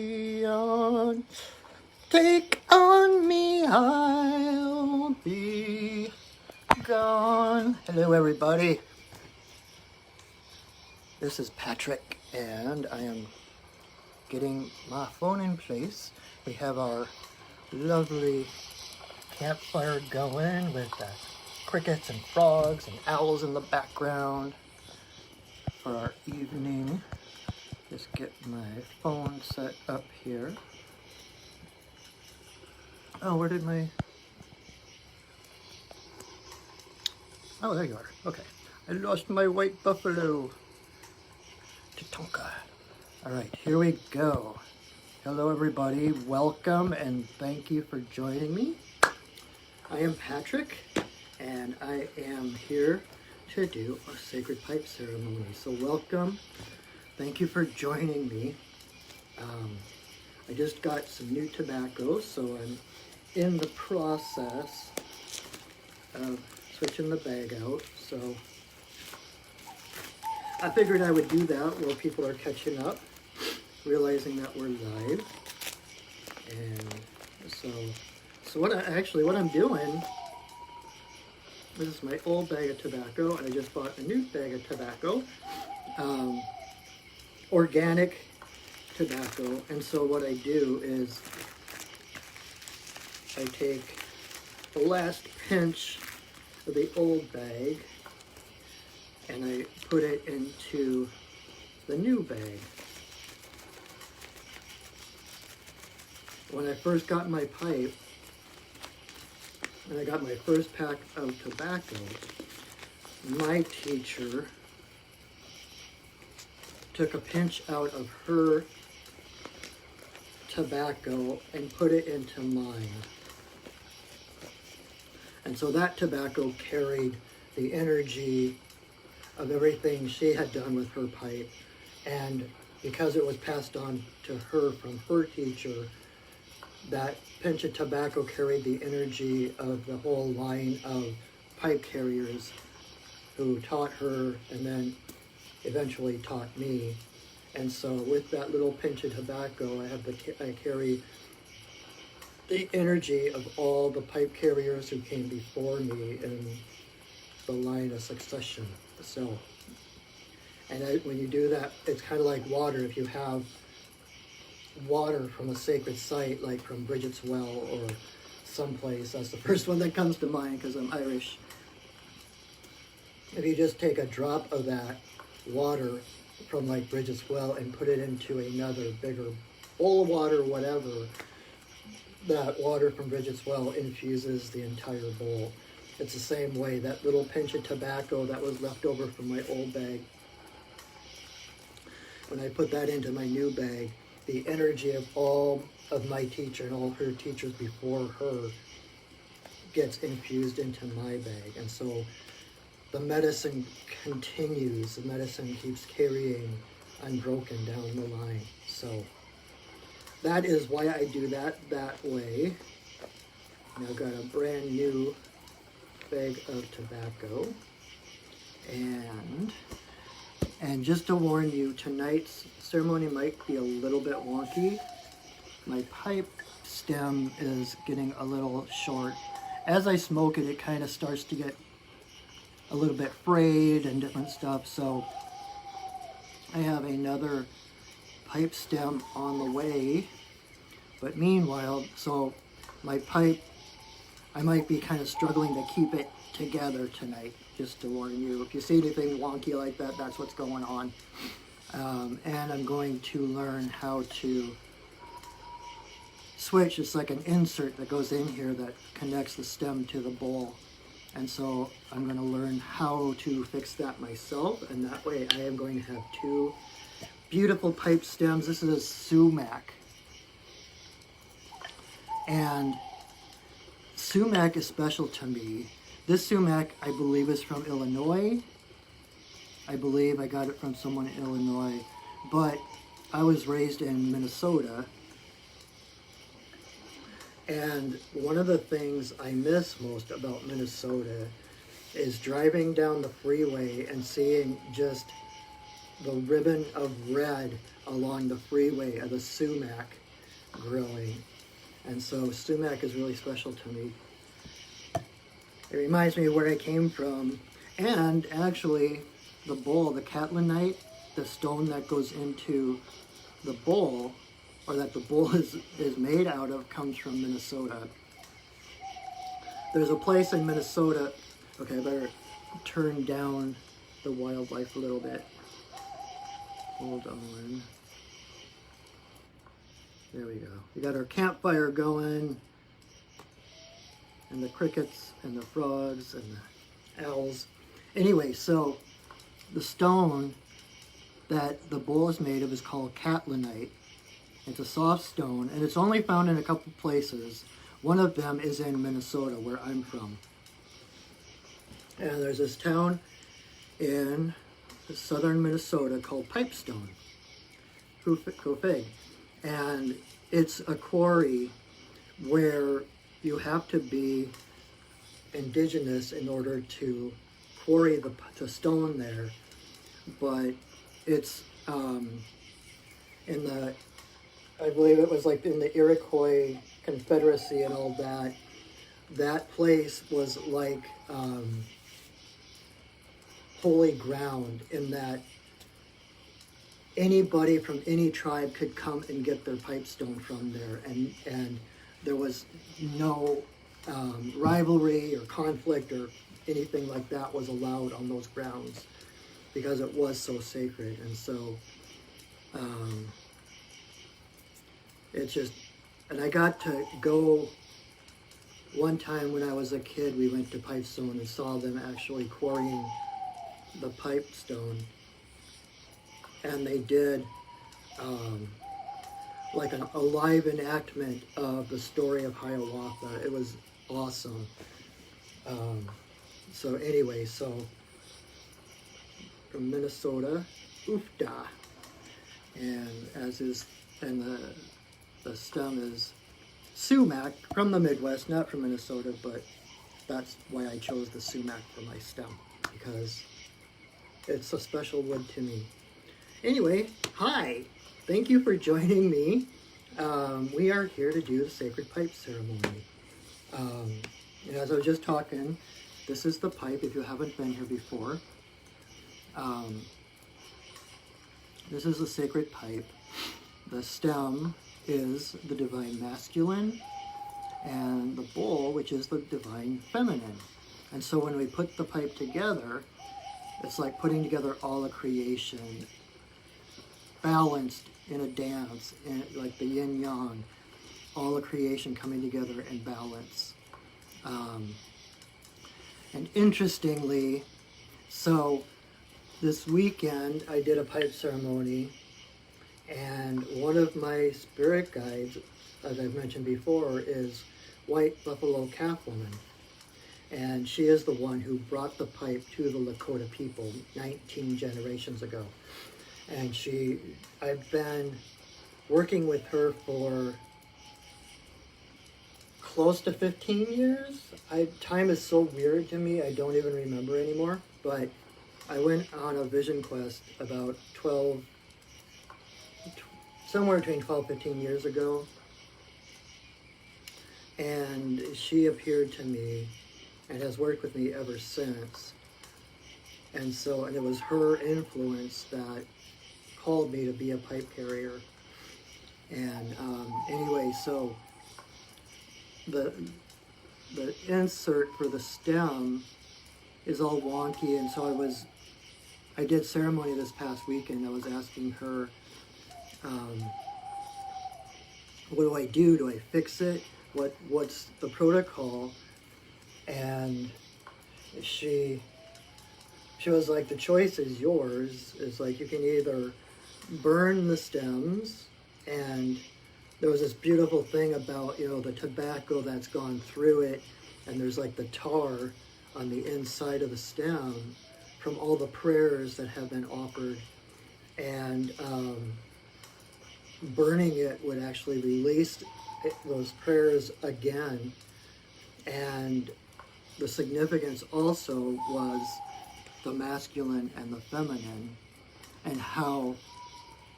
on, take on me, I'll be gone. Hello, everybody. This is Patrick, and I am getting my phone in place. We have our lovely campfire going with crickets and frogs and owls in the background for our evening. Just get my phone set up here. Oh, where did my... Oh, there you are. Okay. I lost my white buffalo. Tatonka. All right, here we go. Hello, everybody. Welcome, and thank you for joining me. I am Patrick, and I am here to do a sacred pipe ceremony. So welcome. Thank you for joining me. I just got some new tobacco, so I'm in the process of switching the bag out. So I figured I would do that while people are catching up, realizing that we're live. And so what I'm doing, this is my old bag of tobacco, and I just bought a new bag of tobacco, organic tobacco. And so what I do is I take the last pinch of the old bag and I put it into the new bag. When I first got my pipe, and I got my first pack of tobacco, my teacher took a pinch out of her tobacco and put it into mine. And so that tobacco carried the energy of everything she had done with her pipe. And because it was passed on to her from her teacher, that pinch of tobacco carried the energy of the whole line of pipe carriers who taught her and then eventually taught me. And so with that little pinch of tobacco, I carry the energy of all the pipe carriers who came before me in the line of succession. So, and when you do that, it's kind of like water. If you have water from a sacred site, like from Bridget's Well or someplace, that's the first one that comes to mind because I'm Irish. If you just take a drop of that water from like Bridget's Well and put it into another bigger bowl of water or whatever, that water from Bridget's Well infuses the entire bowl. It's the same way, that little pinch of tobacco that was left over from my old bag, when I put that into my new bag, the energy of all of my teacher and all her teachers before her gets infused into my bag. And so the medicine continues, the medicine keeps carrying unbroken down the line. So that is why I do that way. And I've got a brand new bag of tobacco. And just to warn you, tonight's ceremony might be a little bit wonky. My pipe stem is getting a little short. As I smoke it, it kind of starts to get a little bit frayed and different stuff. So I have another pipe stem on the way. But meanwhile, so my pipe, I might be kind of struggling to keep it together tonight, just to warn you. If you see anything wonky like that, that's what's going on. And I'm going to learn how to switch. It's like an insert that goes in here that connects the stem to the bowl. And so I'm going to learn how to fix that myself. And that way I am going to have two beautiful pipe stems. This is a sumac. And sumac is special to me. This sumac, I believe, is from Illinois. I believe I got it from someone in Illinois. But I was raised in Minnesota. And one of the things I miss most about Minnesota is driving down the freeway and seeing just the ribbon of red along the freeway of the sumac growing. And so sumac is really special to me. It reminds me of where I came from. And actually, the bowl, the catlinite, the stone that goes into the bowl, or that the bowl is made out of, comes from Minnesota. There's a place in Minnesota, okay, I better turn down the wildlife a little bit. Hold on. There we go. We got our campfire going, and the crickets, and the frogs, and the owls. Anyway, so the stone that the bowl is made of is called catlinite. It's a soft stone, and it's only found in a couple places. One of them is in Minnesota, where I'm from. And there's this town in southern Minnesota called Pipestone, Kofig. And it's a quarry where you have to be indigenous in order to quarry the stone there. But it's in the, I believe it was like in the Iroquois Confederacy and all that. That place was like holy ground, in that anybody from any tribe could come and get their pipestone from there, and there was no rivalry or conflict or anything like that was allowed on those grounds, because it was so sacred. And so it's just, and I got to go one time when I was a kid. We went to Pipestone and saw them actually quarrying the pipestone, and they did like a live enactment of the story of Hiawatha. It was awesome. So anyway, so from Minnesota, Ufta, and the stem is sumac, from the Midwest, not from Minnesota, but that's why I chose the sumac for my stem, because it's a special wood to me. Anyway, hi, thank you for joining me. We are here to do the sacred pipe ceremony. And as I was just talking, this is the pipe, if you haven't been here before. This is a sacred pipe. The stem is the divine masculine, and the bowl, which is the divine feminine. And so when we put the pipe together, it's like putting together all of creation, balanced in a dance, like the yin yang, all of creation coming together in balance. And interestingly, so this weekend I did a pipe ceremony, and one of my spirit guides, as I've mentioned before, is White Buffalo Calf Woman. And she is the one who brought the pipe to the Lakota people 19 generations ago. And I've been working with her for close to 15 years. Time is so weird to me, I don't even remember anymore. But I went on a vision quest about somewhere between 12, 15 years ago. And she appeared to me and has worked with me ever since. And it was her influence that called me to be a pipe carrier. And anyway, so the insert for the stem is all wonky, and so I did ceremony this past weekend. I was asking her, what do I do? Do I fix it? What's the protocol? And she was like, the choice is yours. It's like, you can either burn the stems, and there was this beautiful thing about, the tobacco that's gone through it, and there's like the tar on the inside of the stem from all the prayers that have been offered, and burning it would actually release those prayers again. And the significance also was the masculine and the feminine, and how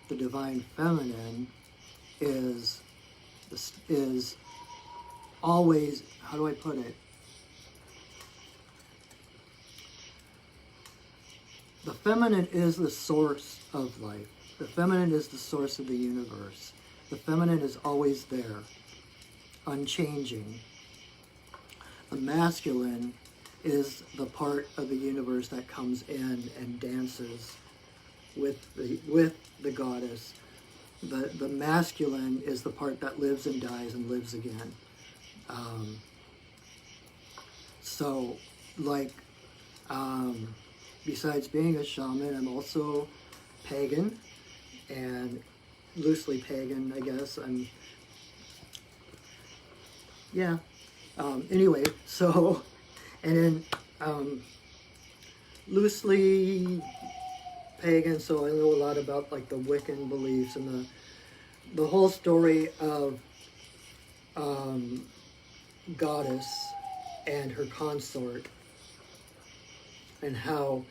the divine feminine is always, how do I put it? The feminine is the source of life. The feminine is the source of the universe. The feminine is always there, unchanging. The masculine is the part of the universe that comes in and dances with the goddess. The masculine is the part that lives and dies and lives again. So, like, besides being a shaman, I'm also pagan, and loosely pagan, I guess. Anyway, so, and then loosely pagan, so I know a lot about like the Wiccan beliefs and the whole story of goddess and her consort, and how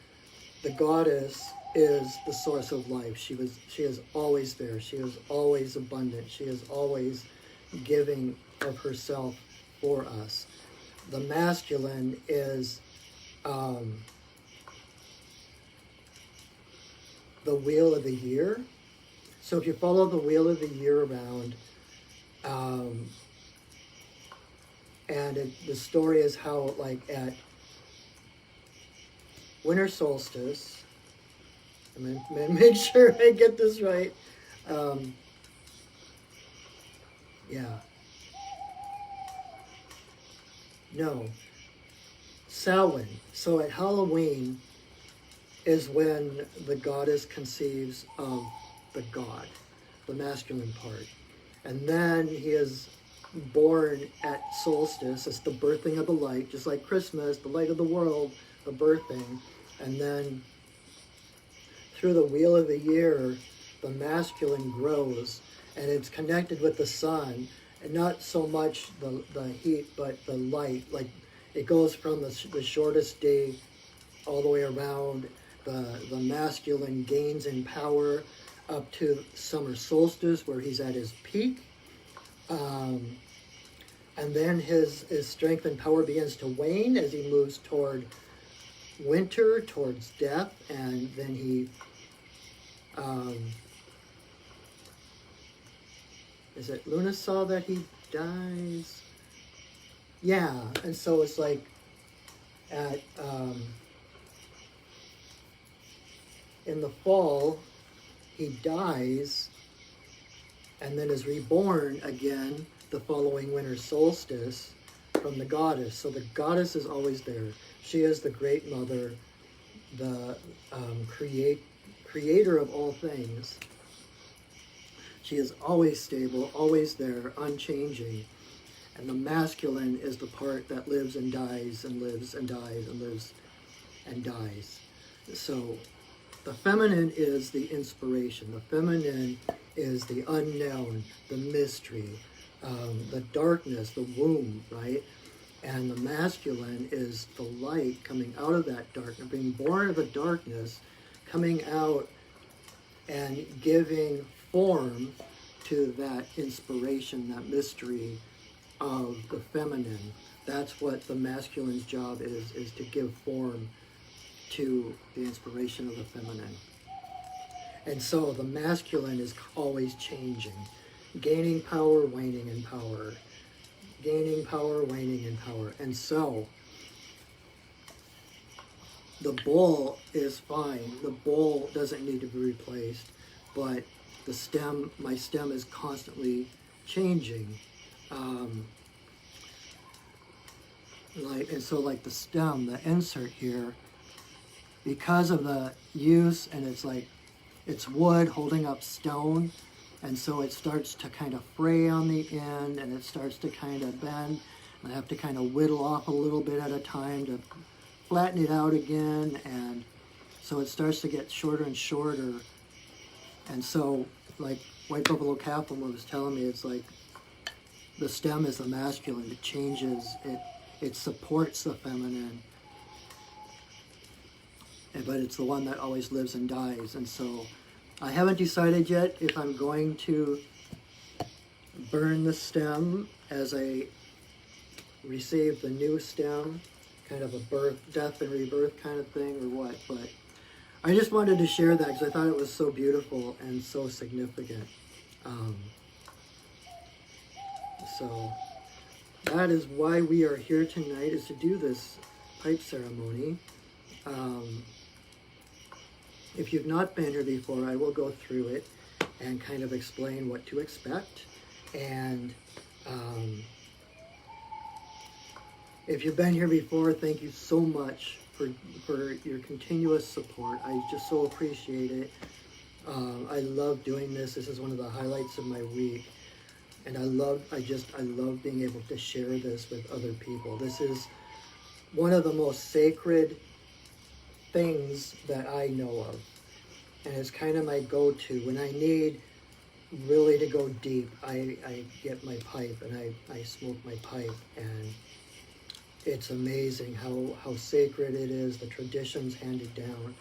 the goddess is the source of life. She is always there. She is always abundant. She is always giving of herself for us. The masculine is the wheel of the year. So if you follow the wheel of the year around, and the story is how, like, at winter solstice, I'm gonna make sure I get this right. Samhain. So at Halloween is when the goddess conceives of the god, the masculine part. And then he is born at solstice. It's the birthing of the light, just like Christmas, the light of the world, the birthing. And then through the wheel of the year, the masculine grows, and it's connected with the sun, and not so much the heat, but the light. Like, it goes from the shortest day all the way around. The masculine gains in power up to summer solstice, where he's at his peak. And then his strength and power begins to wane as he moves toward winter, towards death, and then he is it Lunasaw that he dies? Yeah, and so it's like at in the fall he dies and then is reborn again the following winter solstice from the goddess. So the goddess is always there. She is the great mother, the creator of all things. She is always stable, always there, unchanging. And the masculine is the part that lives and dies and lives and dies and lives and dies. So the feminine is the inspiration. The feminine is the unknown, the mystery, the darkness, the womb, right? And the masculine is the light coming out of that darkness, being born of the darkness, coming out and giving form to that inspiration, that mystery of the feminine. That's what the masculine's job is to give form to the inspiration of the feminine. And so the masculine is always changing, gaining power, waning in power, gaining power, waning in power. And so the bull is fine. The bull doesn't need to be replaced, but the stem, my stem is constantly changing. And so like the stem, the insert here, because of the use, and it's wood holding up stone, and so it starts to kind of fray on the end, and it starts to kind of bend, and I have to kind of whittle off a little bit at a time to flatten it out again, and so it starts to get shorter and shorter. And so, like White Buffalo Kaplan was telling me, it's like the stem is the masculine. It changes, it supports the feminine. but it's the one that always lives and dies. And so I haven't decided yet if I'm going to burn the stem as I receive the new stem, kind of a birth, death and rebirth kind of thing, or what. But I just wanted to share that because I thought it was so beautiful and so significant. So that is why we are here tonight, is to do this pipe ceremony. If you've not been here before, I will go through it and kind of explain what to expect. And if you've been here before, thank you so much for your continuous support. I just so appreciate it. I love doing this. This is one of the highlights of my week. And I love being able to share this with other people. This is one of the most sacred things that I know of. And it's kind of my go-to. When I need really to go deep, I get my pipe and I smoke my pipe. And it's amazing how sacred it is, the traditions handed down.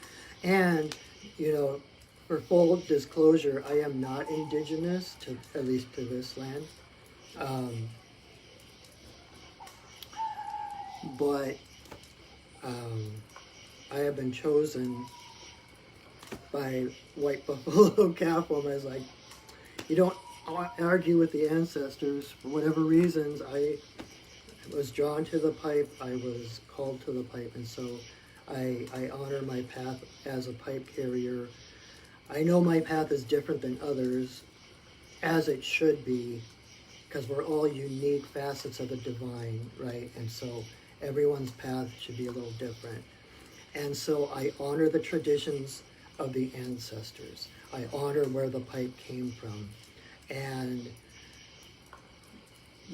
And, you know, for full disclosure, I am not indigenous, at least to this land. But I have been chosen by White Buffalo Kaplan as like, you don't argue with the ancestors. For whatever reasons, I was drawn to the pipe, I was called to the pipe, and so I honor my path as a pipe carrier. I know my path is different than others, as it should be, because we're all unique facets of the divine, right? And so everyone's path should be a little different. And so I honor the traditions of the ancestors. I honor where the pipe came from. And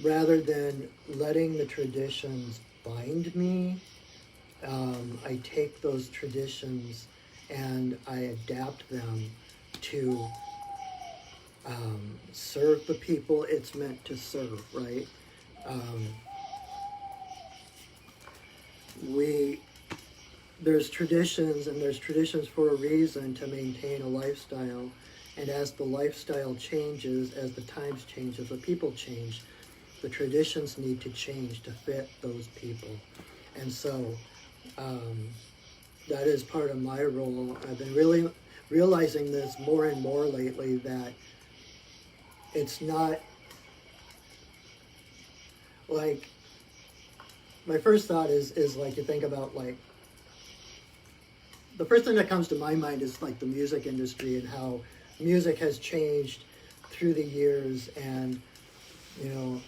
rather than letting the traditions bind me, I take those traditions and I adapt them to serve the people it's meant to serve, right? There's traditions, and there's traditions for a reason, to maintain a lifestyle. And as the lifestyle changes, as the times change, as the people change, the traditions need to change to fit those people. And so that is part of my role. I've been really realizing this more and more lately, that it's not like, my first thought is like, you think about like, the first thing that comes to my mind is like the music industry and how music has changed through the years. And, you know,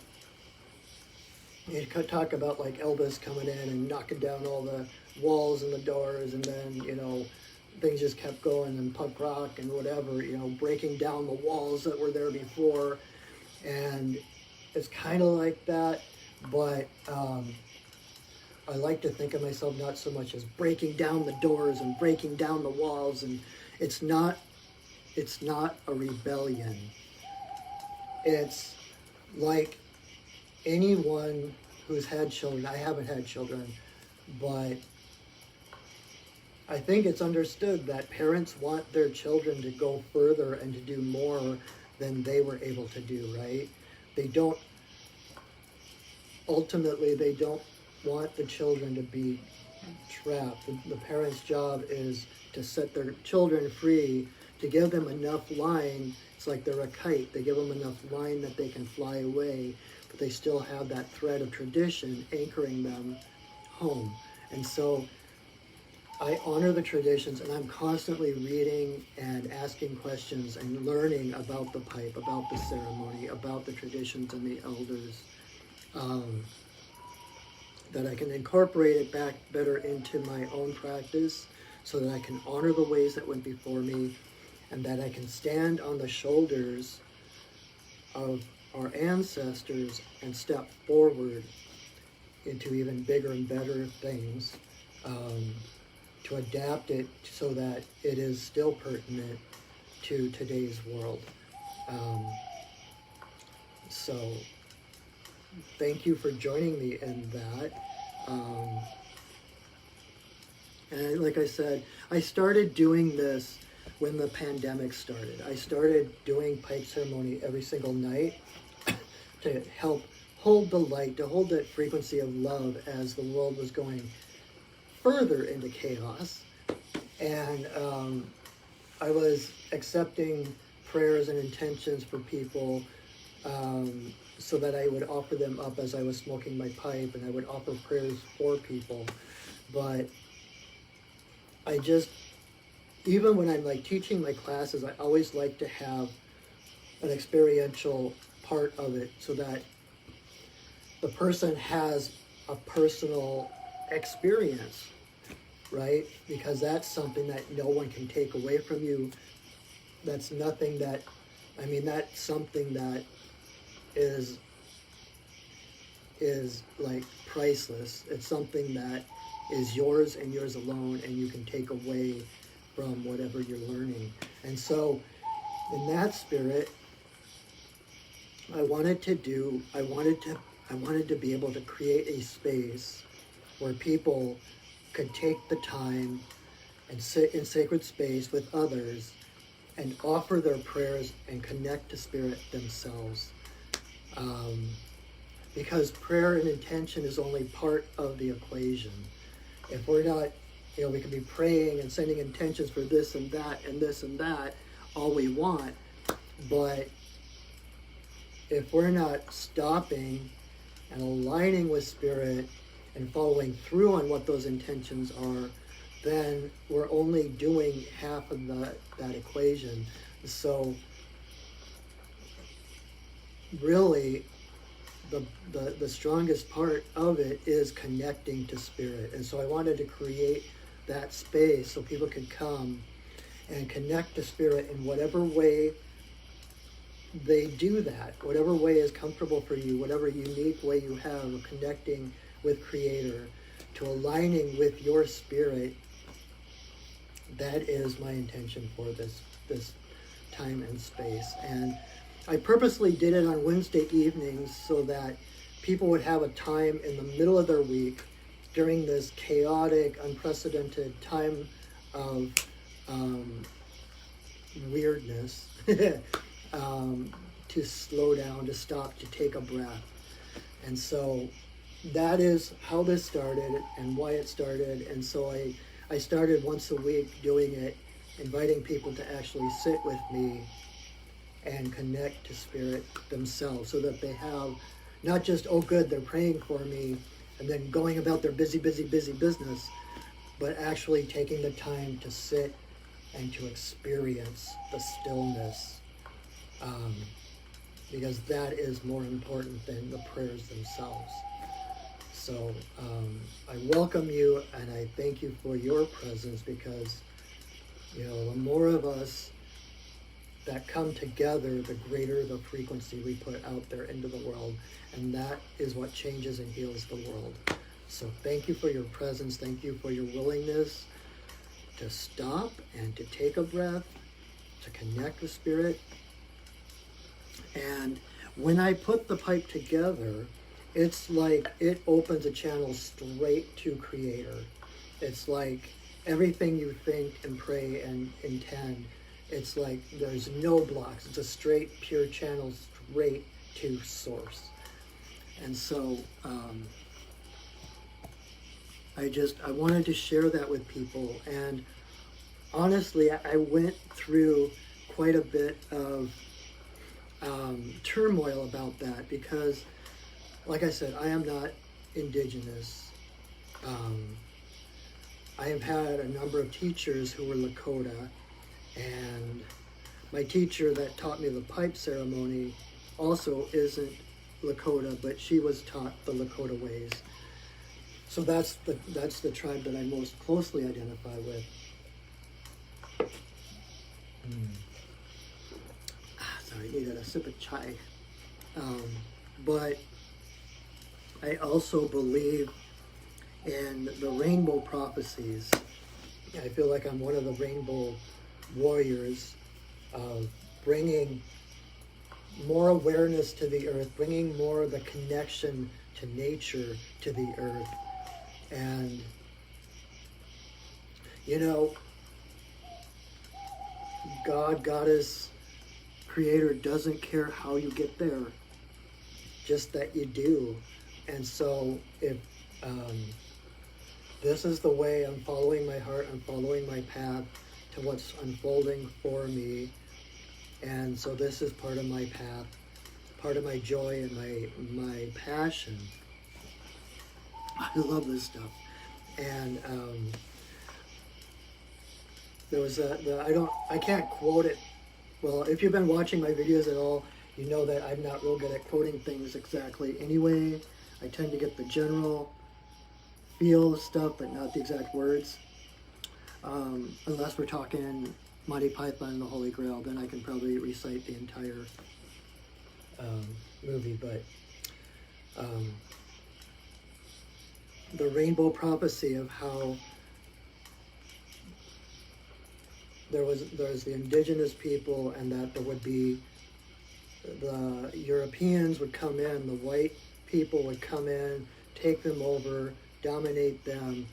you could talk about like Elvis coming in and knocking down all the walls and the doors, and then, you know, things just kept going, and punk rock and whatever, you know, breaking down the walls that were there before. And it's kind of like that, but I like to think of myself not so much as breaking down the doors and breaking down the walls, and it's not a rebellion. It's like anyone who's had children. I haven't had children, but I think it's understood that parents want their children to go further and to do more than they were able to do, right? Ultimately, they don't want the children to be trapped. The parents' job is to set their children free, to give them enough line. It's like they're a kite. They give them enough line that they can fly away, but they still have that thread of tradition anchoring them home. And so I honor the traditions, and I'm constantly reading and asking questions and learning about the pipe, about the ceremony, about the traditions and the elders, that I can incorporate it back better into my own practice, so that I can honor the ways that went before me, and that I can stand on the shoulders of our ancestors and step forward into even bigger and better things, to adapt it so that it is still pertinent to today's world. So thank you for joining me in that. And like I said, I started doing this when the pandemic started. I started doing pipe ceremony every single night to help hold the light, to hold that frequency of love as the world was going further into chaos. And I was accepting prayers and intentions for people, so that I would offer them up as I was smoking my pipe, and I would offer prayers for people. But I just, even when I'm like teaching my classes, I always like to have an experiential part of it so that the person has a personal experience, right? Because that's something that no one can take away from you. That's nothing that, I mean, that's something that is like priceless. It's something that is yours and yours alone, and you can take away from whatever you're learning. And so in that spirit, I wanted to be able to create a space where people could take the time and sit in sacred space with others and offer their prayers and connect to spirit themselves. Because prayer and intention is only part of the equation. If we're not, we can be praying and sending intentions for this and that and this and that all we want, but if we're not stopping and aligning with spirit and following through on what those intentions are, then we're only doing half of that equation. So really, the strongest part of it is connecting to spirit. And so I wanted to create that space so people could come and connect to spirit in whatever way they do that, whatever way is comfortable for you, whatever unique way you have of connecting with Creator, to aligning with your spirit. That is my intention for this time and space. And I purposely did it on Wednesday evenings so that people would have a time in the middle of their week during this chaotic, unprecedented time of weirdness to slow down, to stop, to take a breath. And so that is how this started and why it started. And so I started once a week doing it, inviting people to actually sit with me and connect to spirit themselves, so that they have not just, oh good, they're praying for me, and then going about their busy business, but actually taking the time to sit and to experience the stillness, because that is more important than the prayers themselves. So I welcome you, and I thank you for your presence, because the more of us that come together, the greater the frequency we put out there into the world. And that is what changes and heals the world. So thank you for your presence. Thank you for your willingness to stop and to take a breath, to connect with spirit. And when I put the pipe together, it's like it opens a channel straight to Creator. It's like everything you think and pray and intend, it's like there's no blocks. It's a straight, pure channel straight to Source. And so I wanted to share that with people. And honestly, I went through quite a bit of turmoil about that, because, like I said, I am not indigenous. I have had a number of teachers who were Lakota, and my teacher that taught me the pipe ceremony also isn't Lakota, but she was taught the Lakota ways. So that's the tribe that I most closely identify with. Sorry, I needed a sip of chai. But I also believe in the rainbow prophecies. I feel like I'm one of the rainbow warriors of bringing more awareness to the earth, bringing more of the connection to nature, to the earth. And You know, God, Goddess, Creator doesn't care how you get there, just that you do. And so if this is the way, I'm following my heart, I'm following my path to what's unfolding for me. And so this is part of my path, part of my joy and my passion. I love this stuff. And there was I can't quote it. Well, if you've been watching my videos at all, you know that I'm not real good at quoting things exactly anyway. I tend to get the general feel of stuff, but not the exact words. Unless we're talking Monty Python and the Holy Grail, then I can probably recite the entire movie. But the rainbow prophecy of how there's the indigenous people, and that there would be the Europeans would come in, the white people would come in, take them over, dominate them,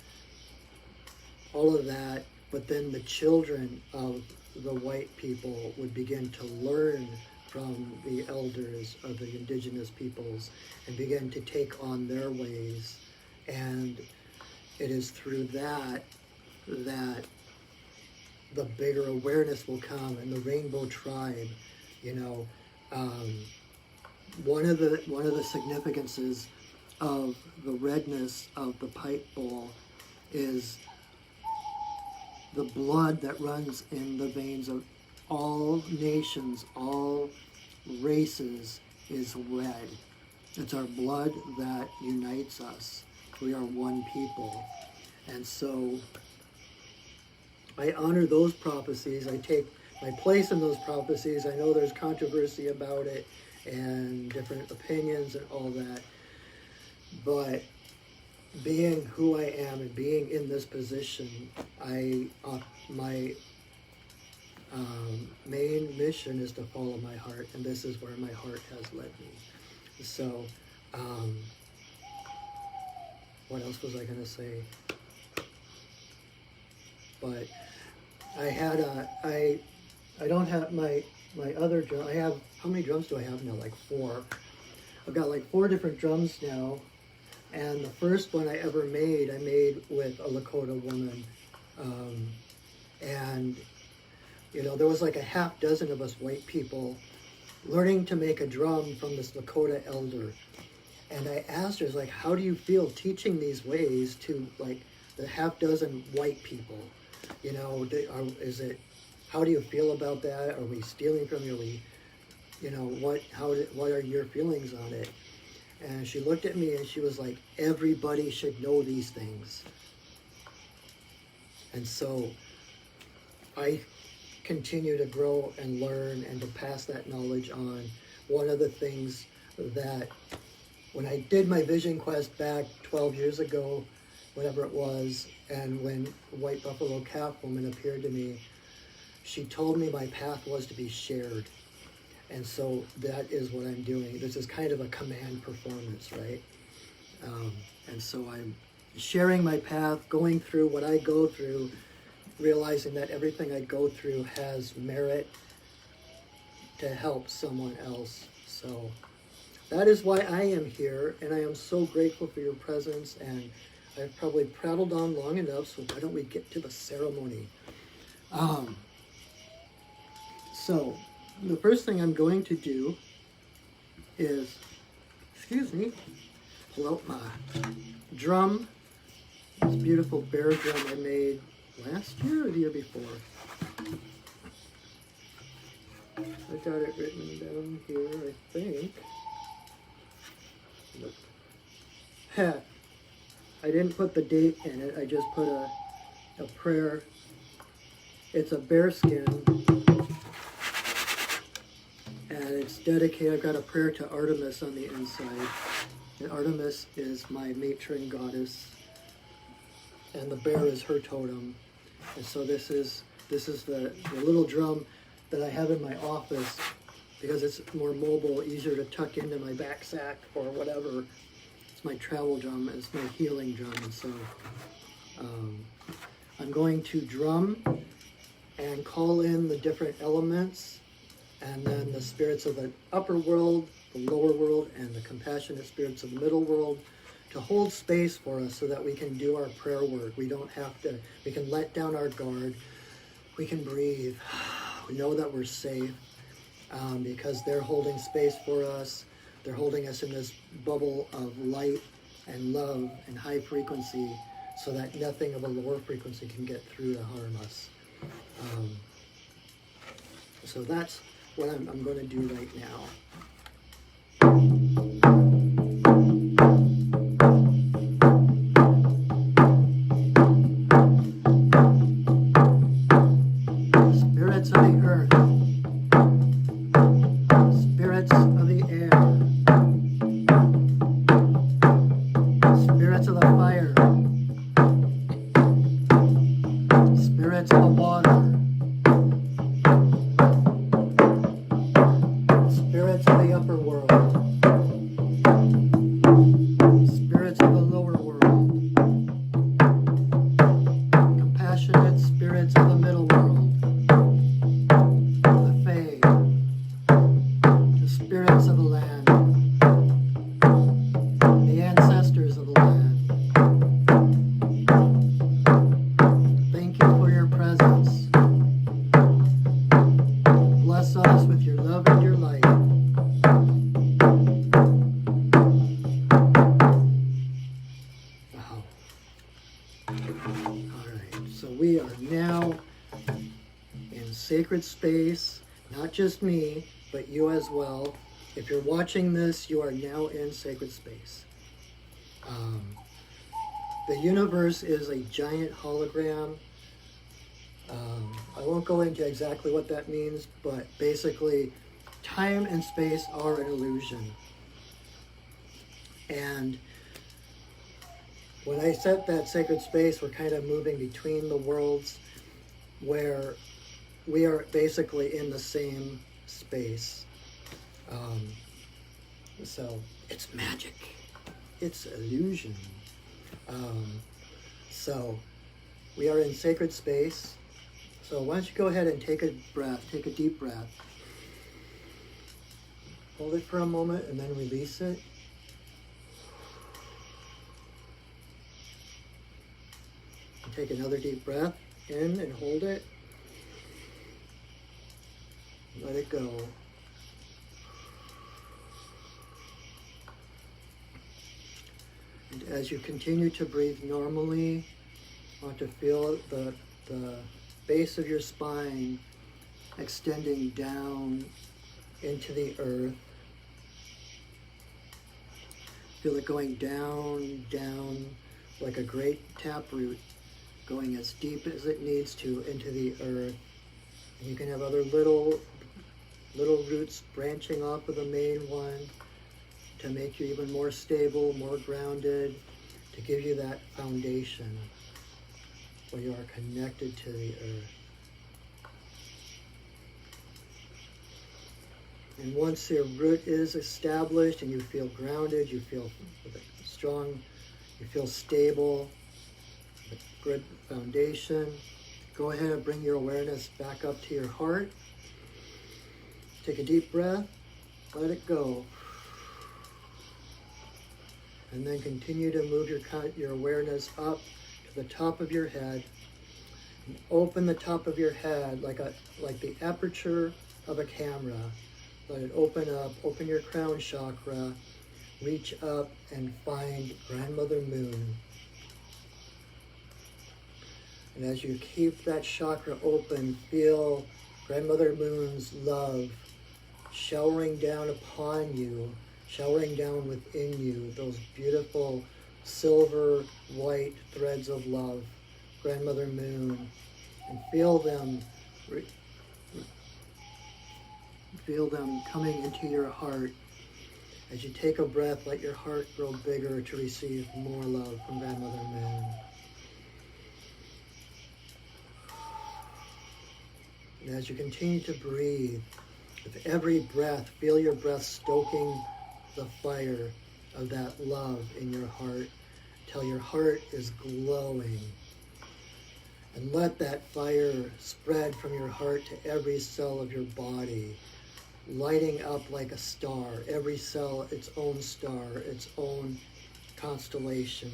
all of that. But then the children of the white people would begin to learn from the elders of the indigenous peoples and begin to take on their ways. And it is through that the bigger awareness will come, and the rainbow tribe, you know, one of the significances of the redness of the pipe bowl is the blood that runs in the veins of all nations, all races is red. It's our blood that unites us. We are one people. And so I honor those prophecies. I take my place in those prophecies. I know there's controversy about it and different opinions and all that. But being who I am and being in this position, my main mission is to follow my heart, and this is where my heart has led me. So, what else was I going to say? But I don't have my other drum. I have, how many drums do I have now? Like 4. I've got like 4 different drums now. And the first one I ever made, I made with a Lakota woman. And, you know, there was like a half dozen of us white people learning to make a drum from this Lakota elder. And I asked her, I was like, how do you feel teaching these ways to like the half dozen white people? You know, how do you feel about that? Are we stealing from you? Are we, you know, what are your feelings on it? And she looked at me and she was like, everybody should know these things. And so I continue to grow and learn and to pass that knowledge on. One of the things that when I did my vision quest back 12 years ago, whatever it was, and when White Buffalo Calf Woman appeared to me, she told me my path was to be shared. And so that is what I'm doing. This is kind of a command performance, right? And so I'm sharing my path, going through what I go through, realizing that everything I go through has merit to help someone else. So that is why I am here, and I am so grateful for your presence, and I've probably prattled on long enough, so why don't we get to the ceremony? So the first thing I'm going to do is, pull out my drum, this beautiful bear drum I made last year or the year before. I got it written down here, I think. Nope. I didn't put the date in it, I just put a prayer. It's a bear skin, and it's dedicated. I've got a prayer to Artemis on the inside. And Artemis is my matron goddess, and the bear is her totem. And so this is the little drum that I have in my office because it's more mobile, easier to tuck into my back sack or whatever. It's my travel drum, it's my healing drum. And so I'm going to drum and call in the different elements, and then the spirits of the upper world, the lower world, and the compassionate spirits of the middle world to hold space for us so that we can do our prayer work. We don't have to, we can let down our guard. We can breathe. We know that we're safe because they're holding space for us. They're holding us in this bubble of light and love and high frequency so that nothing of a lower frequency can get through to harm us. So that's what I'm going to do right now. Spirits of the earth, spirits of the air, spirits of the fire, spirits of the water, spirits of the upper world, spirits of the lower world, compassionate spirits of the middle world, the Fae, the spirits of the land, the ancestors of the land. Thank you for your presence. Bless us with your love and your light. Wow. All right, so we are now in sacred space, not just me, but you as well. If you're watching this, you are now in sacred space. The universe is a giant hologram. I won't go into exactly what that means, but basically, time and space are an illusion. And when I set that sacred space, we're kind of moving between the worlds where we are basically in the same space. So it's magic. It's illusion. So we are in sacred space. So why don't you go ahead and take a breath, take a deep breath. Hold it for a moment and then release it. And take another deep breath in and hold it. Let it go. And as you continue to breathe normally, I want to feel the base of your spine extending down into the earth. Feel it going down, down, like a great taproot, going as deep as it needs to into the earth. And you can have other little roots branching off of the main one to make you even more stable, more grounded, to give you that foundation where you are connected to the earth. And once your root is established and you feel grounded, you feel strong, you feel stable, a good foundation, go ahead and bring your awareness back up to your heart. Take a deep breath, let it go. And then continue to move your awareness up to the top of your head. And open the top of your head like the aperture of a camera. Let it open up, open your crown chakra, reach up and find Grandmother Moon. And as you keep that chakra open, feel Grandmother Moon's love showering down upon you, showering down within you, those beautiful silver white threads of love, Grandmother Moon, and feel them coming into your heart. As you take a breath, let your heart grow bigger to receive more love from Grandmother Moon. And as you continue to breathe, with every breath, feel your breath stoking the fire of that love in your heart till your heart is glowing. And let that fire spread from your heart to every cell of your body, lighting up like a star, every cell its own star, its own constellation,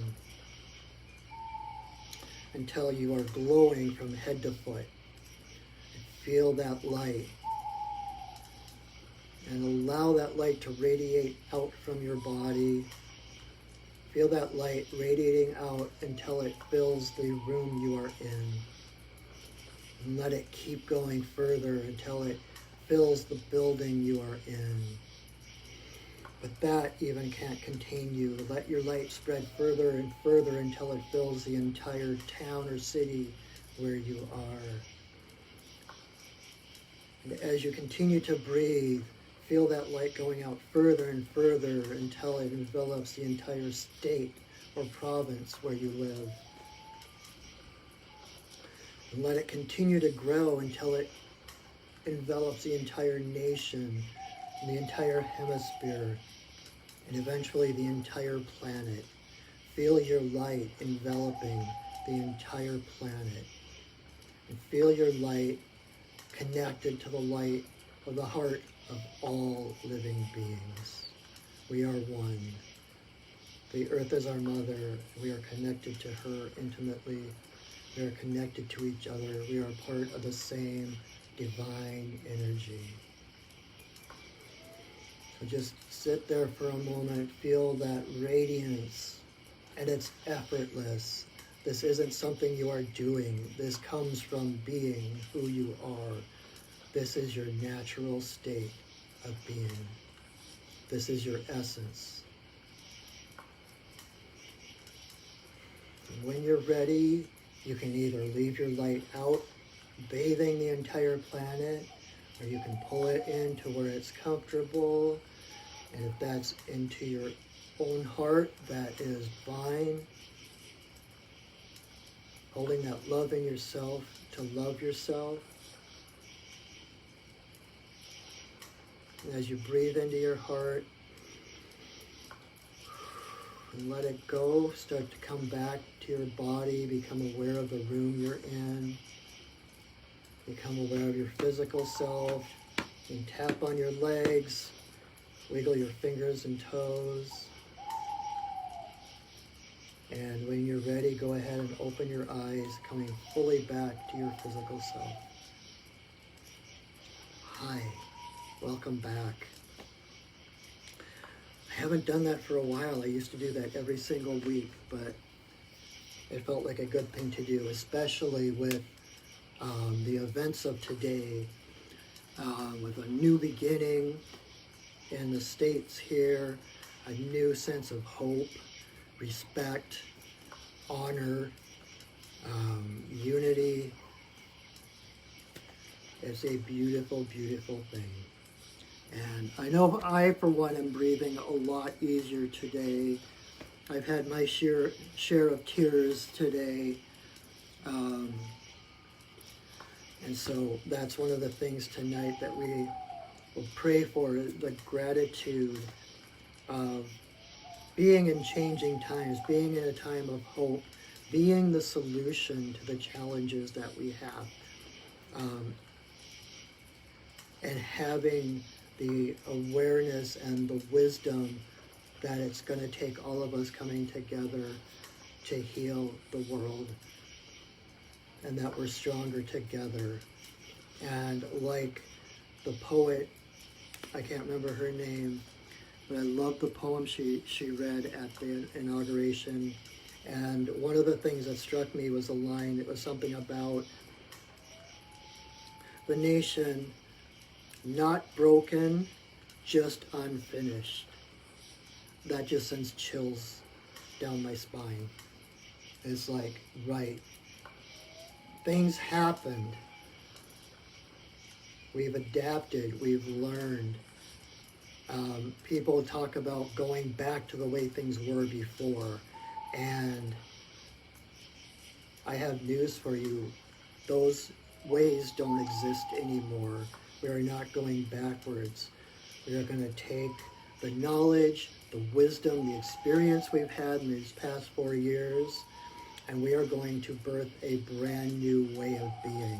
until you are glowing from head to foot. Feel that light, and allow that light to radiate out from your body. Feel that light radiating out until it fills the room you are in. And let it keep going further until it fills the building you are in. But that even can't contain you. Let your light spread further and further until it fills the entire town or city where you are. And as you continue to breathe, feel that light going out further and further until it envelops the entire state or province where you live. And let it continue to grow until it envelops the entire nation, the entire hemisphere, and eventually the entire planet. Feel your light enveloping the entire planet. And feel your light connected to the light of the heart of all living beings. We are one. The earth is our mother. We are connected to her intimately. We are connected to each other. We are part of the same divine energy. So just sit there for a moment, feel that radiance, and it's effortless. This isn't something you are doing. This comes from being who you are. This is your natural state of being. This is your essence. And when you're ready, you can either leave your light out, bathing the entire planet, or you can pull it into where it's comfortable. And if that's into your own heart, that is fine. Holding that love in yourself to love yourself. And as you breathe into your heart and let it go, start to come back to your body, become aware of the room you're in, become aware of your physical self, and tap on your legs, wiggle your fingers and toes. And when you're ready, go ahead and open your eyes, coming fully back to your physical self. Hi, welcome back. I haven't done that for a while. I used to do that every single week, but it felt like a good thing to do, especially with the events of today, with a new beginning in the States here, a new sense of hope, respect, honor, unity. It's a beautiful, beautiful thing. And I know I, for one, am breathing a lot easier today. I've had my share of tears today. And so that's one of the things tonight that we will pray for, the gratitude of being in changing times, being in a time of hope, being the solution to the challenges that we have, and having the awareness and the wisdom that it's going to take all of us coming together to heal the world, and that we're stronger together. And like the poet, I can't remember her name, but I love the poem she read at the inauguration. And one of the things that struck me was a line. It was something about the nation not broken, just unfinished. That just sends chills down my spine. It's like, right, things happened. We've adapted, we've learned. People talk about going back to the way things were before. And I have news for you. Those ways don't exist anymore. We are not going backwards. We are going to take the knowledge, the wisdom, the experience we've had in these past 4 years, and we are going to birth a brand new way of being.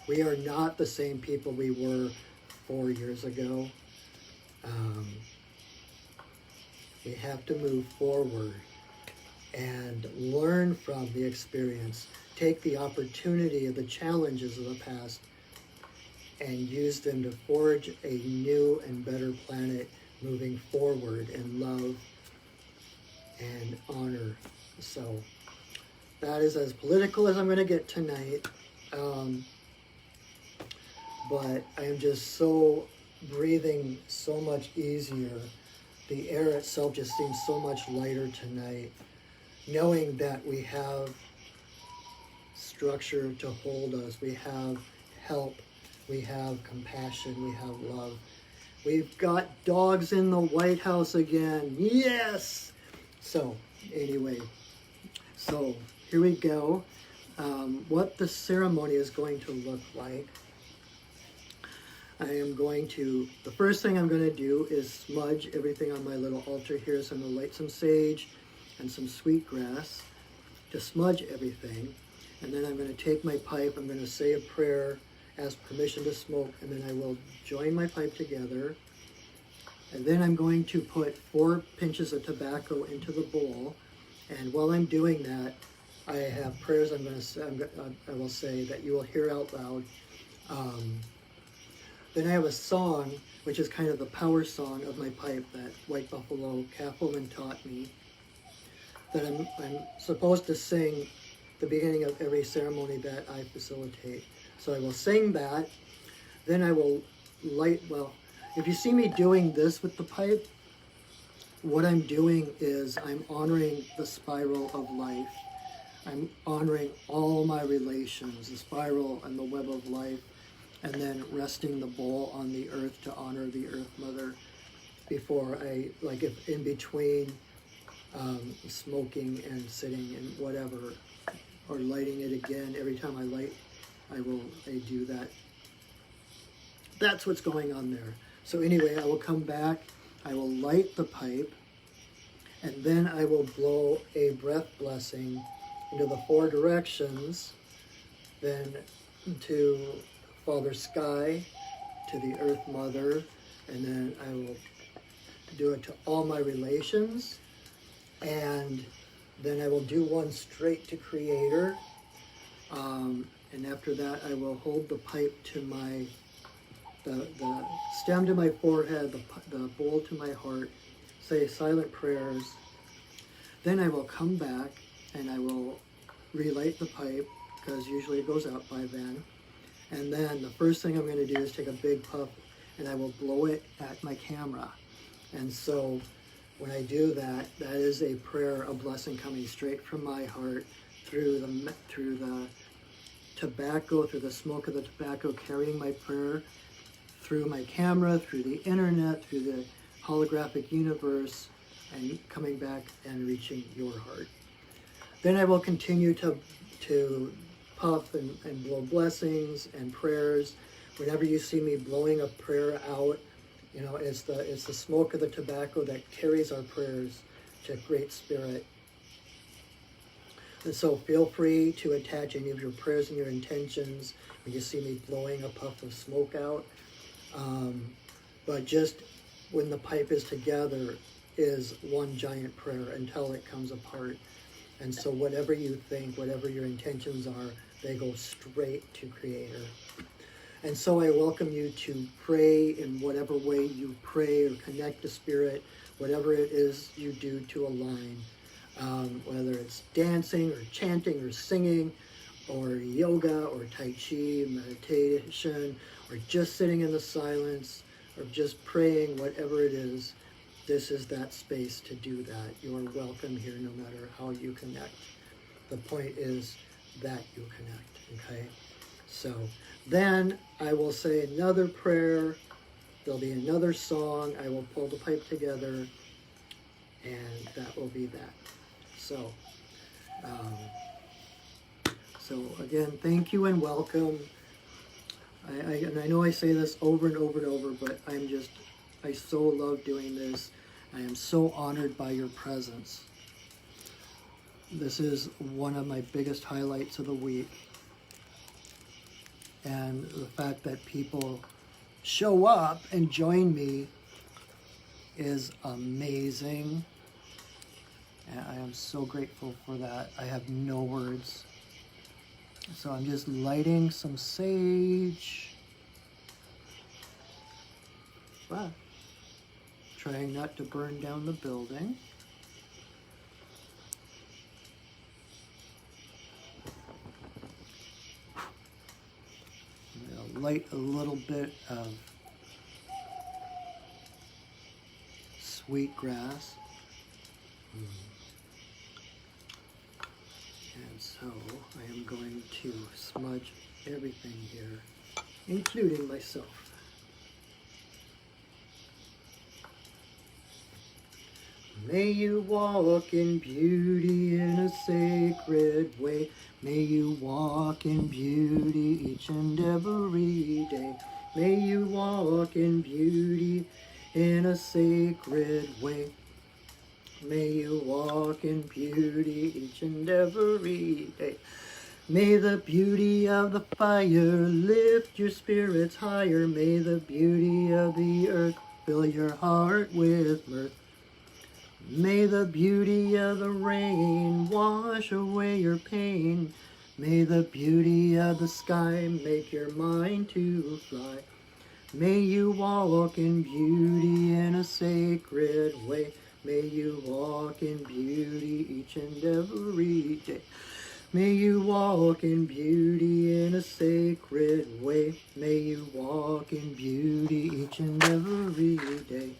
We are not the same people we were 4 years ago. We have to move forward and learn from the experience, take the opportunity of the challenges of the past and use them to forge a new and better planet moving forward in love and honor. So that is as political as I'm going to get tonight. But I am just so breathing so much easier. The air itself just seems so much lighter tonight, knowing that we have structure to hold us, we have help, we have compassion, we have love. We've got dogs in the White House again. Yes! So, anyway, so here we go. What the ceremony is going to look like. I am going to, the first thing I'm going to do is smudge everything on my little altar here. So I'm going to light some sage and some sweetgrass to smudge everything. And then I'm going to take my pipe, I'm going to say a prayer, ask permission to smoke, and then I will join my pipe together. And then I'm going to put 4 pinches of tobacco into the bowl. And while I'm doing that, I have prayers I'm going to say, I will say that you will hear out loud. Then I have a song, which is kind of the power song of my pipe that White Buffalo Kaffelman taught me, that I'm supposed to sing the beginning of every ceremony that I facilitate. So I will sing that, then I will light, well, if you see me doing this with the pipe, what I'm doing is I'm honoring the spiral of life. I'm honoring all my relations, the spiral and the web of life, and then resting the bowl on the earth to honor the Earth Mother before I, like if in between smoking and sitting and whatever, or lighting it again. Every time I light, I do that. That's what's going on there. So anyway, I will come back, I will light the pipe, and then I will blow a breath blessing into the 4 directions, then to Father Sky, to the Earth Mother, and then I will do it to all my relations, and then I will do one straight to Creator, and after that I will hold the pipe to my, the stem to my forehead, the bowl to my heart, say silent prayers. Then I will come back and I will relight the pipe, because usually it goes out by then. And then the first thing I'm going to do is take a big puff and I will blow it at my camera. And so when I do that, that is a prayer, a blessing coming straight from my heart through the tobacco, through the smoke of the tobacco, carrying my prayer through my camera, through the internet, through the holographic universe, and coming back and reaching your heart. Then I will continue to puff and blow blessings and prayers. Whenever you see me blowing a prayer out, you know, it's the smoke of the tobacco that carries our prayers to Great Spirit. And so feel free to attach any of your prayers and your intentions when you see me blowing a puff of smoke out. But just when the pipe is together is one giant prayer until it comes apart. And so whatever you think, whatever your intentions are, they go straight to Creator. And so I welcome you to pray in whatever way you pray or connect to Spirit, whatever it is you do to align, whether it's dancing or chanting or singing or yoga or Tai Chi, meditation, or just sitting in the silence or just praying, whatever it is. This is that space to do that. You are welcome here no matter how you connect. The point is that you connect, okay? So then I will say another prayer. There'll be another song. I will pull the pipe together, and that will be that. So, again, thank you and welcome. And I know I say this over and over and over, but I so love doing this. I am so honored by your presence. This is one of my biggest highlights of the week. And the fact that people show up and join me is amazing. And I am so grateful for that. I have no words. So I'm just lighting some sage. But trying not to burn down the building. I'll light a little bit of sweetgrass. And so I am going to smudge everything here, including myself. May you walk in beauty in a sacred way. May you walk in beauty each and every day. May you walk in beauty in a sacred way. May you walk in beauty each and every day. May the beauty of the fire lift your spirits higher. May the beauty of the earth fill your heart with mirth. May the beauty of the rain wash away your pain. May the beauty of the sky make your mind to fly. May you walk in beauty in a sacred way. May you walk in beauty each and every day. May you walk in beauty in a sacred way. May you walk in beauty each and every day.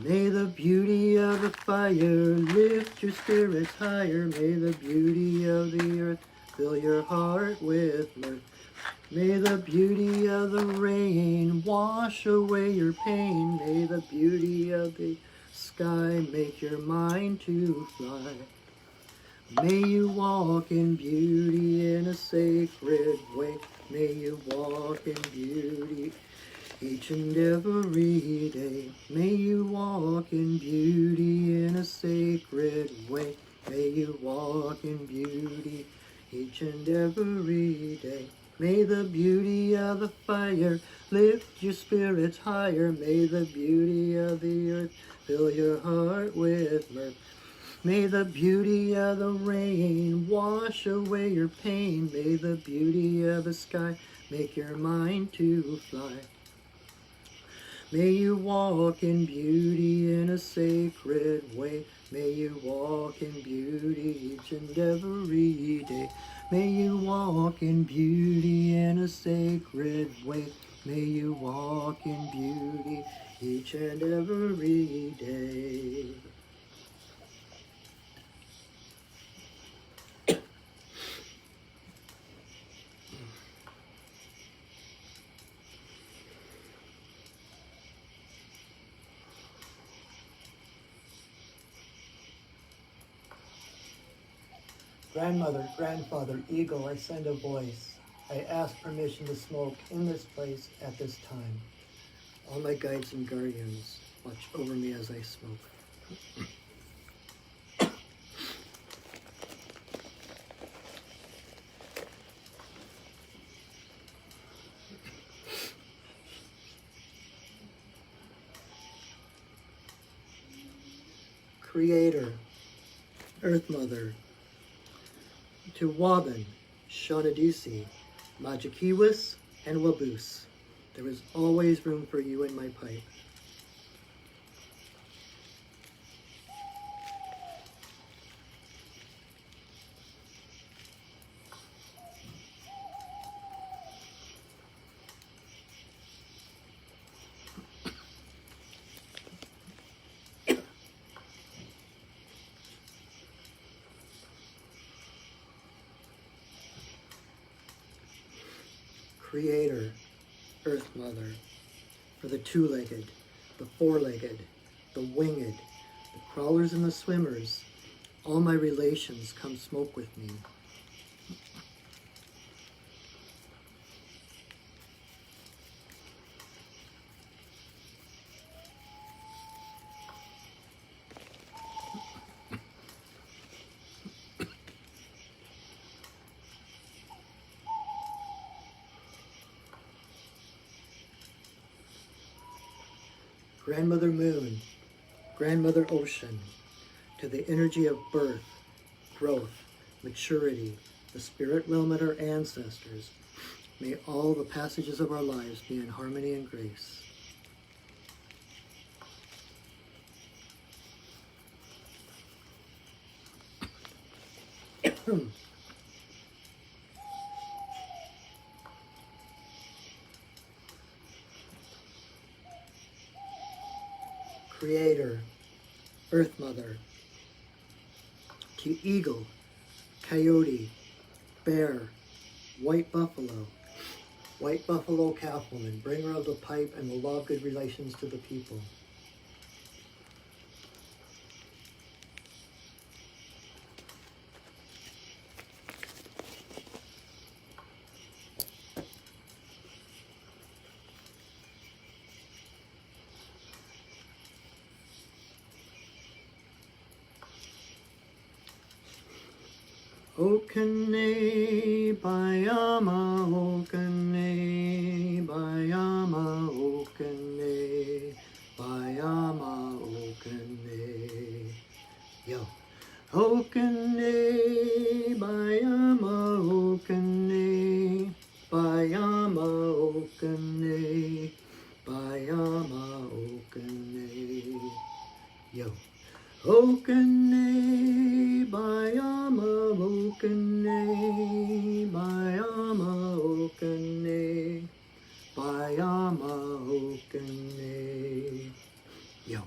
May the beauty of the fire lift your spirits higher. May the beauty of the earth fill your heart with mirth. May the beauty of the rain wash away your pain. May the beauty of the sky make your mind to fly. May you walk in beauty in a sacred way. May you walk in beauty each and every day. May you walk in beauty in a sacred way. May you walk in beauty each and every day. May the beauty of the fire lift your spirits higher. May the beauty of the earth fill your heart with mirth. May the beauty of the rain wash away your pain. May the beauty of the sky make your mind to fly. May you walk in beauty in a sacred way. May you walk in beauty each and every day. May you walk in beauty in a sacred way. May you walk in beauty each and every day. Grandmother, grandfather, eagle, I send a voice. I ask permission to smoke in this place at this time. All my guides and guardians watch over me as I smoke. Creator, Earth Mother, to Wabin, Shaunadisi, Majikiwis, and Waboose. There is always room for you in my pipe. Creator, Earth Mother, for the two-legged, the four-legged, the winged, the crawlers and the swimmers, all my relations come smoke with me. Grandmother Moon, Grandmother Ocean, to the energy of birth, growth, maturity, the spirit realm at our ancestors. May all the passages of our lives be in harmony and grace. Creator, Earth Mother, to eagle, coyote, bear, white buffalo calf woman, bringer of the pipe and the law of good relations to the people. Okane Bayama Okane Bayama Okane Bayama Okane Yo Okane Bayama Okane Bayama Okane Bayama Okane Yo Okane Bayama Okane Bayama Okane Bayama Okane Yo.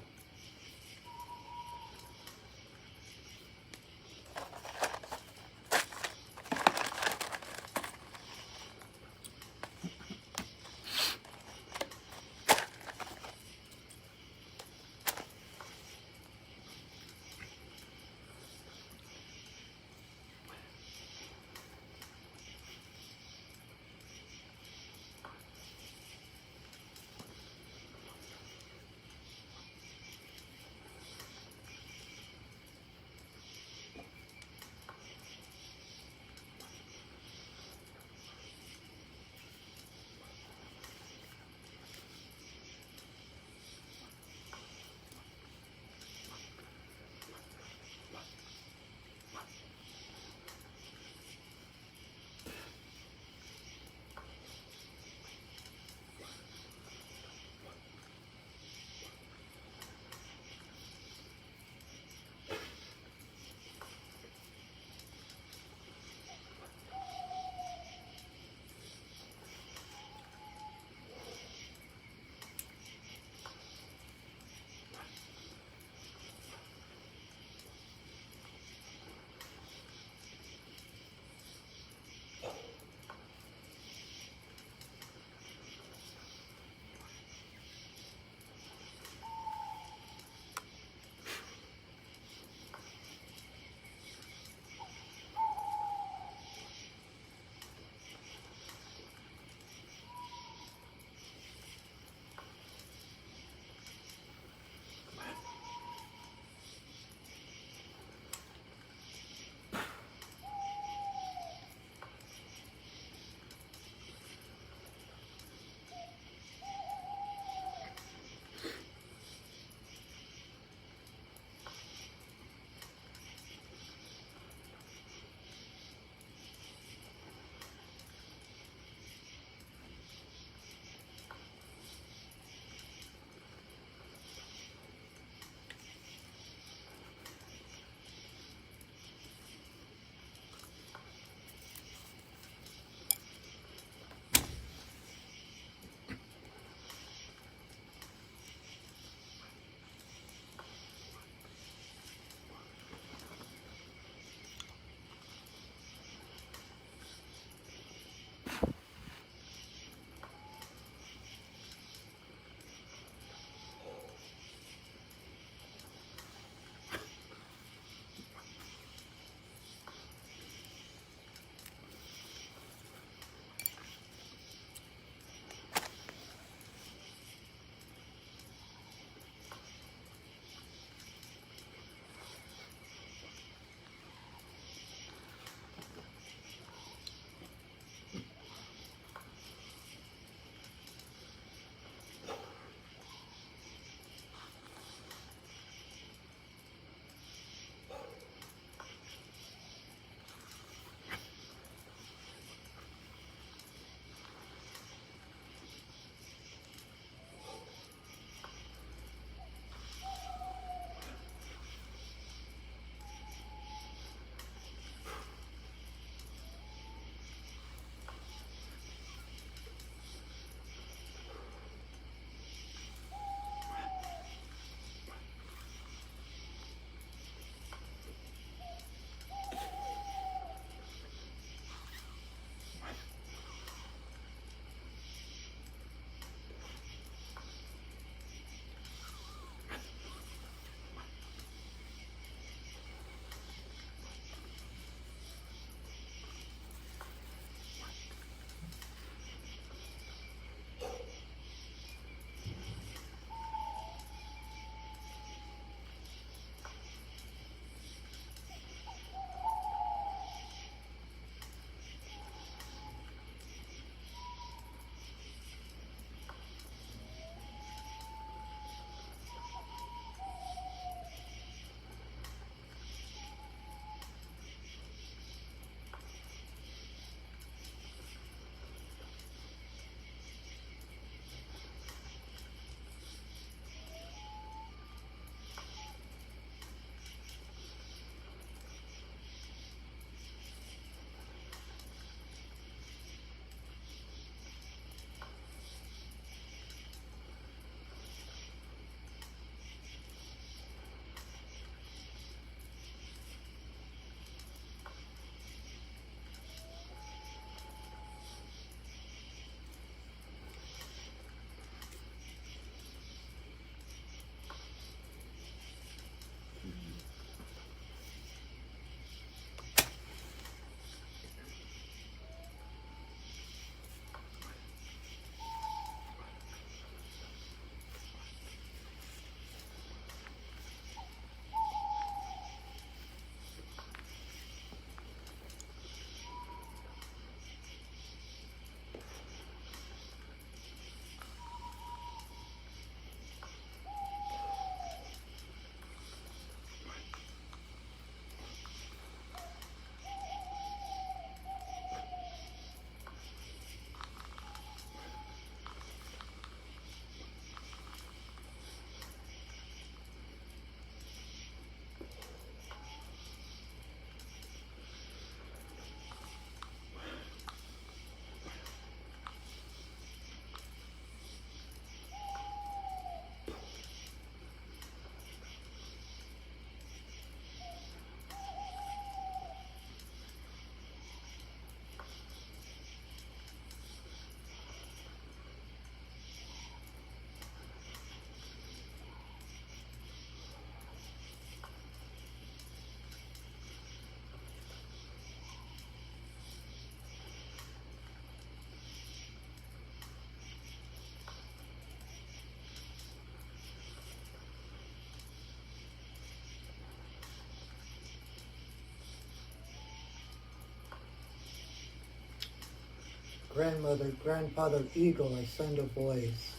grandmother, grandfather Eagle, I send a voice.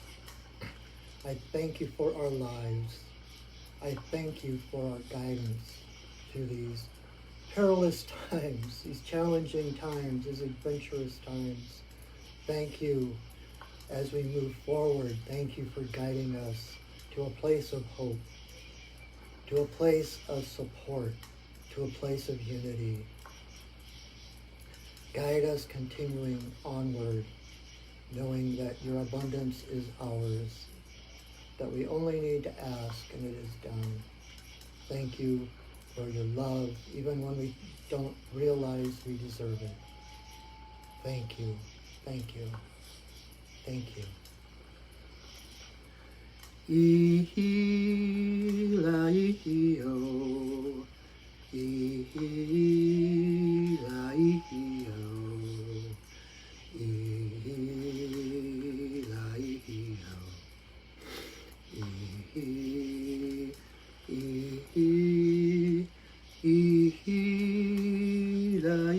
I thank you for our lives. I thank you for our guidance through these perilous times, these challenging times, these adventurous times. Thank you as we move forward. Thank you for guiding us to a place of hope, to a place of support, to a place of unity. Guide us continuing onward, knowing that your abundance is ours, that we only need to ask and it is done. Thank you for your love, even when we don't realize we deserve it. Thank you, thank you, thank you. Ihi-la-ihi-o, ihi-la-ihi-o, ihi-la-ihi-o,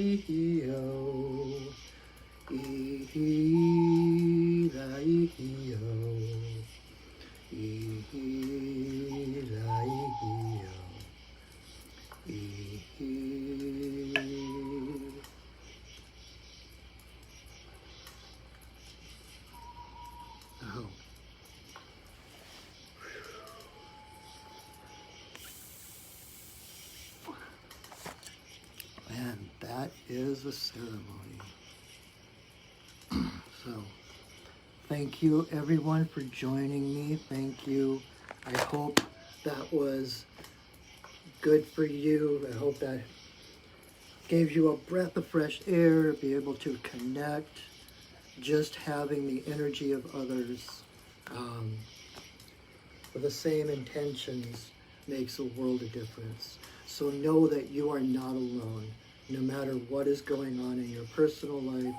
ihi-la-ihi-o, ihi-la-ihi-o. Oh. And that is a ceremony. So, thank you everyone for joining me. Thank you. I hope that was good for you. I hope that gave you a breath of fresh air, be able to connect. Just having the energy of others with the same intentions makes a world of difference. So know that you are not alone, no matter what is going on in your personal life,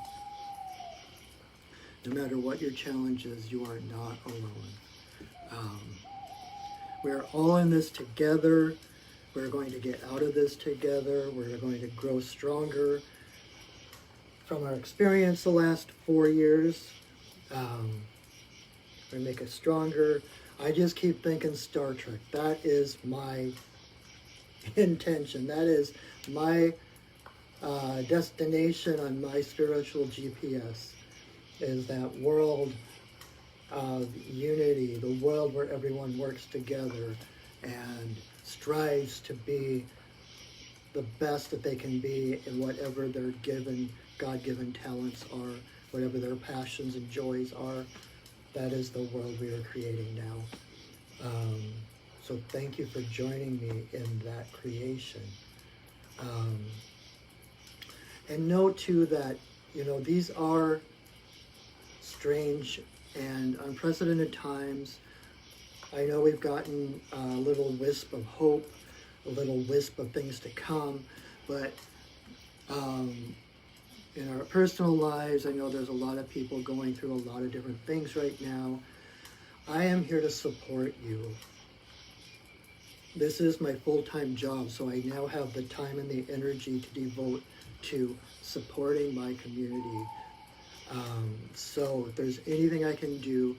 no matter what your challenge is, you are not alone. We're all in this together. We're going to get out of this together. We're going to grow stronger from our experience the last 4 years. We're going to make us stronger. I just keep thinking Star Trek. That is my intention. That is my destination on my spiritual GPS, is that world of unity, the world where everyone works together and strives to be the best that they can be in whatever their given, God-given talents are, whatever their passions and joys are. That is the world we are creating now. So thank you for joining me in that creation. And know too that, these are strange and unprecedented times. I know we've gotten a little wisp of hope, a little wisp of things to come, but in our personal lives, I know there's a lot of people going through a lot of different things right now. I am here to support you. This is my full-time job, so I now have the time and the energy to devote to supporting my community. So if there's anything I can do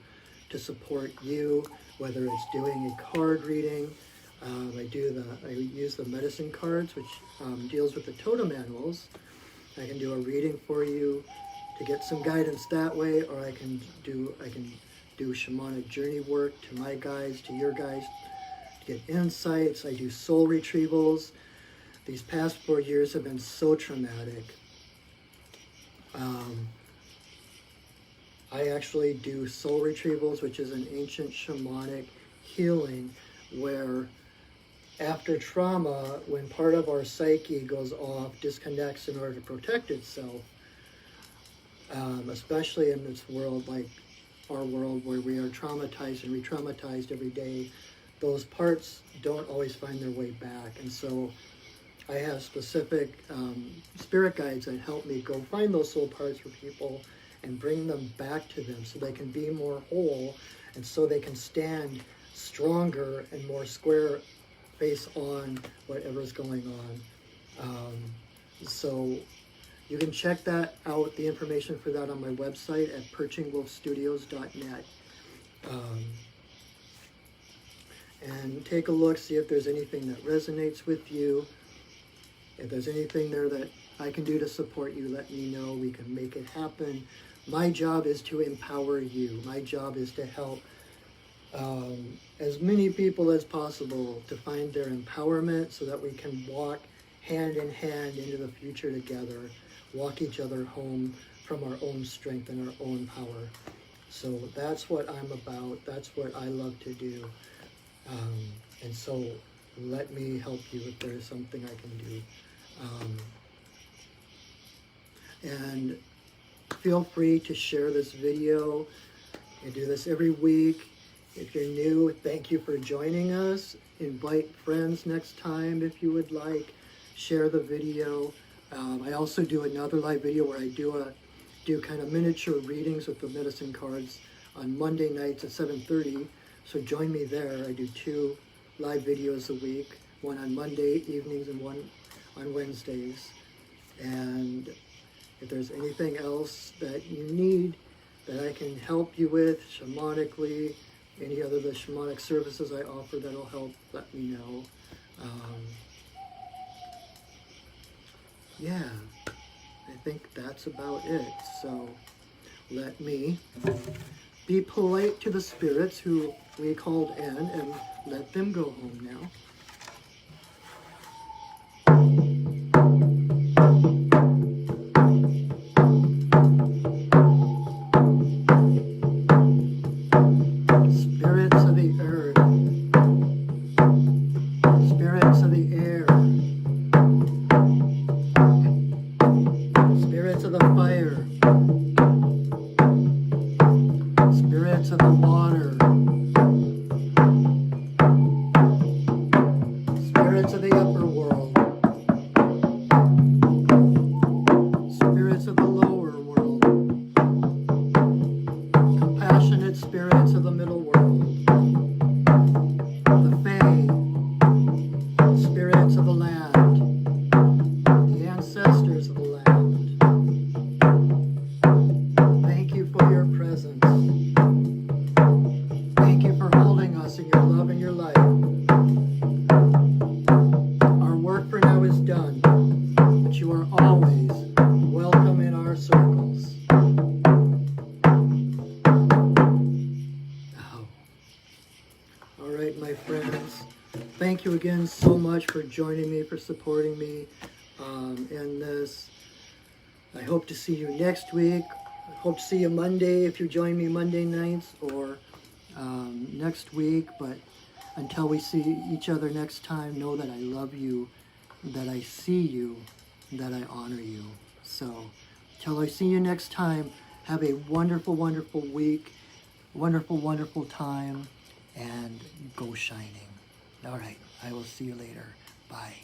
to support you, whether it's doing a card reading, I use the medicine cards, which deals with the totem animals. I can do a reading for you to get some guidance that way, or I can do shamanic journey work to my guides, to your guides, to get insights. I do soul retrievals. These past 4 years have been so traumatic. I actually do soul retrievals, which is an ancient shamanic healing where after trauma, when part of our psyche goes off, disconnects in order to protect itself, especially in this world like our world where we are traumatized and re-traumatized every day, those parts don't always find their way back. And so I have specific spirit guides that help me go find those soul parts for people and bring them back to them so they can be more whole and so they can stand stronger and more square face on whatever's going on. So You can check that out, the information for that on my website at perchingwolfstudios.net. And take a look, see if there's anything that resonates with you. If there's anything there that I can do to support you, let me know. We can make it happen. My job is to empower you. My job is to help as many people as possible to find their empowerment so that we can walk hand in hand into the future together, walk each other home from our own strength and our own power. So that's what I'm about. That's what I love to do. And so let me help you if there's something I can do. And feel free to share this video. I do this every week. If you're new, thank you for joining us. Invite friends next time if you would like. Share the video. I also do another live video where I do kind of miniature readings with the medicine cards on Monday nights at 7:30. So join me there. I do 2 live videos a week, one on Monday evenings and one on Wednesdays. And if there's anything else that you need that I can help you with shamanically, any other of the shamanic services I offer that'll help, let me know. Yeah, I think that's about it. So let me be polite to the spirits who we called in and let them go home now. Spirits of the earth, spirits of the air, spirits of the fire, spirits of the water, spirits of the upper world, spirits of the lower world, compassionate spirits of the middle world, the Fae, spirits of the land, the ancestors of the land. Thank you for your presence. Thank you for holding us in your love and your light. Our work for now is done, but you are always welcome in our circles. Oh. All right, my friends. Thank you again so much for joining me, for supporting me in this. I hope to see you next week. I hope to see you Monday if you join me Monday nights, or next week. But until we see each other next time, know that I love you, that I see you, that I honor you. So till I see you next time, have a wonderful, wonderful week, wonderful, wonderful time, and go shining. All right, I will see you later. Bye.